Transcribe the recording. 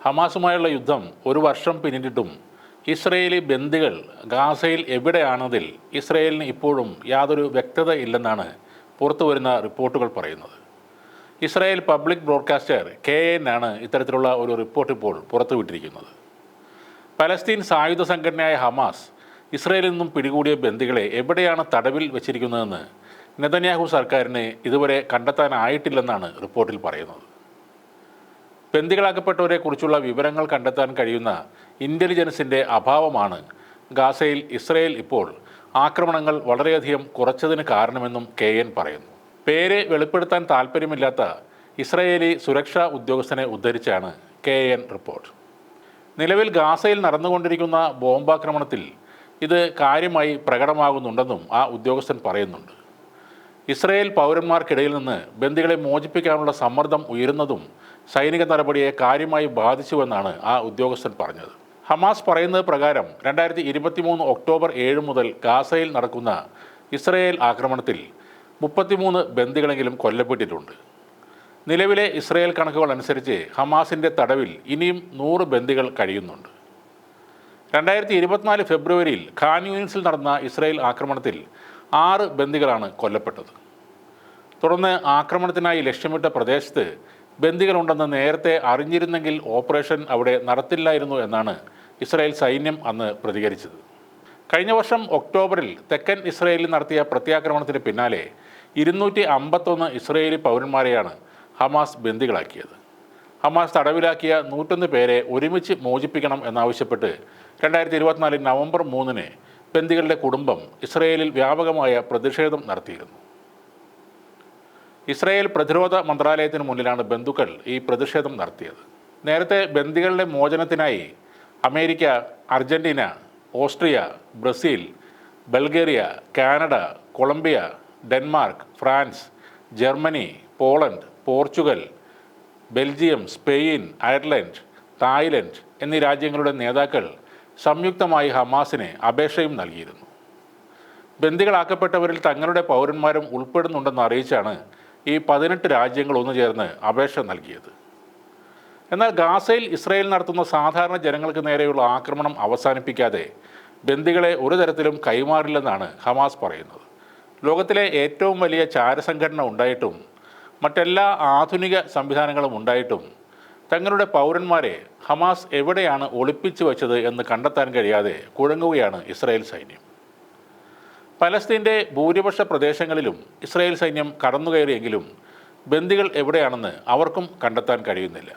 ഹമാസുമായുള്ള യുദ്ധം ഒരു വർഷം പിന്നിട്ടിട്ടും ഇസ്രയേലി ബന്ദികൾ ഗാസയിൽ എവിടെയാണതിൽ ഇസ്രയേലിന് ഇപ്പോഴും യാതൊരു വ്യക്തത ഇല്ലെന്നാണ് പുറത്തുവരുന്ന റിപ്പോർട്ടുകൾ പറയുന്നത്. ഇസ്രായേൽ പബ്ലിക് ബ്രോഡ്കാസ്റ്റർ KN ആണ് ഇത്തരത്തിലുള്ള ഒരു റിപ്പോർട്ട് ഇപ്പോൾ പുറത്തുവിട്ടിരിക്കുന്നത്. പലസ്തീൻ സായുധ സംഘടനയായ ഹമാസ് ഇസ്രയേലിൽ നിന്നും പിടികൂടിയ ബന്ദികളെ എവിടെയാണ് തടവിൽ വെച്ചിരിക്കുന്നതെന്ന് നെതന്യാഹു സർക്കാരിന് ഇതുവരെ കണ്ടെത്താനായിട്ടില്ലെന്നാണ് റിപ്പോർട്ടിൽ പറയുന്നത്. ബന്ദികളാക്കപ്പെട്ടവരെ കുറിച്ചുള്ള വിവരങ്ങൾ കണ്ടെത്താൻ കഴിയുന്ന ഇൻ്റലിജൻസിൻ്റെ അഭാവമാണ് ഗാസയിൽ ഇസ്രയേൽ ഇപ്പോൾ ആക്രമണങ്ങൾ വളരെയധികം കുറച്ചതിന് കാരണമെന്നും KN പറയുന്നു. പേര് വെളിപ്പെടുത്താൻ താൽപ്പര്യമില്ലാത്ത ഇസ്രയേലി സുരക്ഷാ ഉദ്യോഗസ്ഥനെ ഉദ്ധരിച്ചാണ് KN റിപ്പോർട്ട്. നിലവിൽ ഗാസയിൽ നടന്നുകൊണ്ടിരിക്കുന്ന ബോംബാക്രമണത്തിൽ ഇത് കാര്യമായി പ്രകടമാകുന്നുണ്ടെന്നും ആ ഉദ്യോഗസ്ഥൻ പറയുന്നുണ്ട്. ഇസ്രയേൽ പൗരന്മാർക്കിടയിൽ നിന്ന് ബന്ദികളെ മോചിപ്പിക്കാനുള്ള സമ്മർദ്ദം ഉയരുന്നതും സൈനിക നടപടിയെ കാര്യമായി ബാധിച്ചുവെന്നാണ് ആ ഉദ്യോഗസ്ഥൻ പറഞ്ഞത്. ഹമാസ് പറയുന്നത് പ്രകാരം 2023 ഒക്ടോബർ 7 മുതൽ ഗാസയിൽ നടക്കുന്ന ഇസ്രയേൽ ആക്രമണത്തിൽ 33 ബന്ദികളെങ്കിലും കൊല്ലപ്പെട്ടിട്ടുണ്ട്. നിലവിലെ ഇസ്രയേൽ കണക്കുകൾ അനുസരിച്ച് ഹമാസിൻ്റെ തടവിൽ ഇനിയും 100 ബന്ദികൾ കഴിയുന്നുണ്ട്. 2024 ഫെബ്രുവരിയിൽ ഖാൻ യൂനിസിൽ നടന്ന ഇസ്രയേൽ ആക്രമണത്തിൽ 6 ബന്ദികളാണ് കൊല്ലപ്പെട്ടത്. തുടർന്ന് ആക്രമണത്തിനായി ലക്ഷ്യമിട്ട പ്രദേശത്ത് ബന്ദികളുണ്ടെന്ന് നേരത്തെ അറിഞ്ഞിരുന്നെങ്കിൽ ഓപ്പറേഷൻ അവിടെ നടത്തില്ലായിരുന്നു എന്നാണ് ഇസ്രായേൽ സൈന്യം അന്ന് പ്രതികരിച്ചത്. കഴിഞ്ഞ വർഷം ഒക്ടോബറിൽ തെക്കൻ ഇസ്രയേലിൽ നടത്തിയ പ്രത്യാക്രമണത്തിന് പിന്നാലെ 251 ഇസ്രയേലി പൗരന്മാരെയാണ് ഹമാസ് ബന്ദികളാക്കിയത്. ഹമാസ് തടവിലാക്കിയ 101 പേരെ ഒരുമിച്ച് മോചിപ്പിക്കണം എന്നാവശ്യപ്പെട്ട് 2024 നവംബർ 3 ബന്ദികളുടെ കുടുംബം ഇസ്രയേലിൽ വ്യാപകമായ പ്രതിഷേധം നടത്തിയിരുന്നു. ഇസ്രായേൽ പ്രതിരോധ മന്ത്രാലയത്തിന് മുന്നിലാണ് ബന്ധുക്കൾ ഈ പ്രതിഷേധം നടത്തിയത്. നേരത്തെ ബന്ദികളുടെ മോചനത്തിനായി America, Argentina, Austria, Brazil, Bulgaria, Canada, Colombia, Denmark, France, Germany, Poland, Portugal, Belgium, Spain, Ireland, Thailand എന്നീ രാജ്യങ്ങളുടെ നേതാക്കൾ സംയുക്തമായി ഹമാസിന് അപേക്ഷയും നൽകിയിരുന്നു. ബന്ദികളാക്കപ്പെട്ടവരിൽ തങ്ങളുടെ പൗരന്മാരും ഉൾപ്പെടുന്നുണ്ടെന്ന് അറിയിച്ചാണ് ഈ 18 രാജ്യങ്ങൾ ഒന്നുചേർന്ന് അപേക്ഷ നൽകിയത്. എന്നാൽ ഗാസയിൽ ഇസ്രയേൽ നടത്തുന്ന സാധാരണ ജനങ്ങൾക്ക് നേരെയുള്ള ആക്രമണം അവസാനിപ്പിക്കാതെ ബന്ദികളെ ഒരു തരത്തിലും കൈമാറില്ലെന്നാണ് ഹമാസ് പറയുന്നത്. ലോകത്തിലെ ഏറ്റവും വലിയ ചാരസംഘടന ഉണ്ടായിട്ടും മറ്റെല്ലാ ആധുനിക സംവിധാനങ്ങളും ഉണ്ടായിട്ടും തങ്ങളുടെ പൗരന്മാരെ ഹമാസ് എവിടെയാണ് ഒളിപ്പിച്ചു വച്ചത് എന്ന് കണ്ടെത്താൻ കഴിയാതെ കുഴങ്ങുകയാണ് ഇസ്രായേൽ സൈന്യം. പലസ്തീൻ്റെ ഭൂരിപക്ഷ പ്രദേശങ്ങളിലും ഇസ്രായേൽ സൈന്യം കടന്നുകയറിയെങ്കിലും ബന്ദികൾ എവിടെയാണെന്ന് അവർക്കും കണ്ടെത്താൻ കഴിയുന്നില്ല.